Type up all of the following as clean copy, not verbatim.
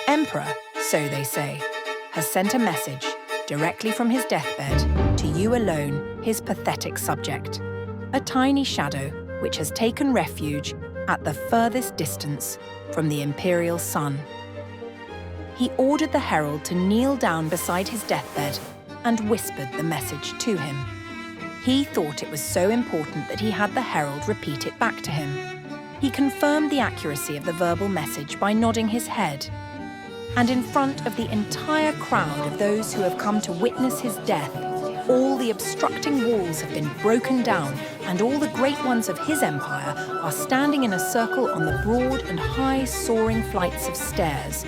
The emperor, so they say, has sent a message directly from his deathbed to you alone, his pathetic subject, a tiny shadow which has taken refuge at the furthest distance from the Imperial sun. He ordered the herald to kneel down beside his deathbed and whispered the message to him. He thought it was so important that he had the herald repeat it back to him. He confirmed the accuracy of the verbal message by nodding his head. And in front of the entire crowd of those who have come to witness his death, all the obstructing walls have been broken down, and all the great ones of his empire are standing in a circle on the broad and high soaring flights of stairs.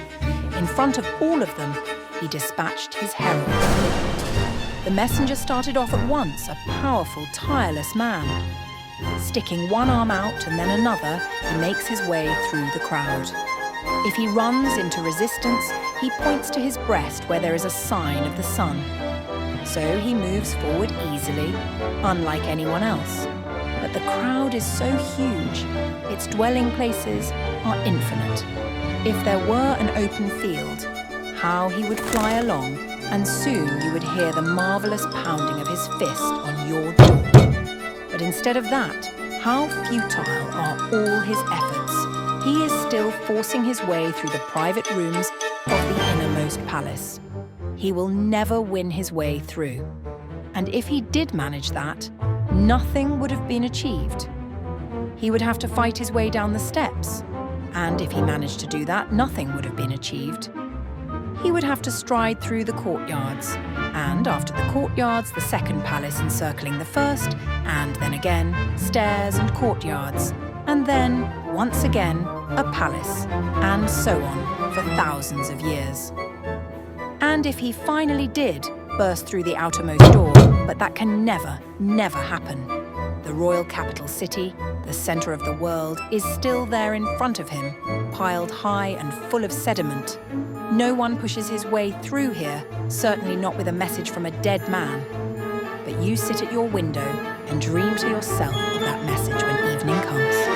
In front of all of them, he dispatched his herald. The messenger started off at once, a powerful, tireless man. Sticking one arm out and then another, he makes his way through the crowd. If he runs into resistance, he points to his breast where there is a sign of the sun. So he moves forward easily, unlike anyone else. But the crowd is so huge, its dwelling places are infinite. If there were an open field, how he would fly along, and soon you would hear the marvelous pounding of his fist on your door. But instead of that, how futile are all his efforts. He is still forcing his way through the private rooms of the innermost palace. He will never win his way through. And if he did manage that, nothing would have been achieved. He would have to fight his way down the steps. And if he managed to do that, nothing would have been achieved. He would have to stride through the courtyards, and after the courtyards, the second palace encircling the first, and then again, stairs and courtyards, and then, once again, a palace, and so on for thousands of years. And if he finally did burst through the outermost door, but that can never, never happen. The royal capital city, the center of the world, is still there in front of him, piled high and full of sediment. No one pushes his way through here, certainly not with a message from a dead man. But you sit at your window and dream to yourself of that message when evening comes.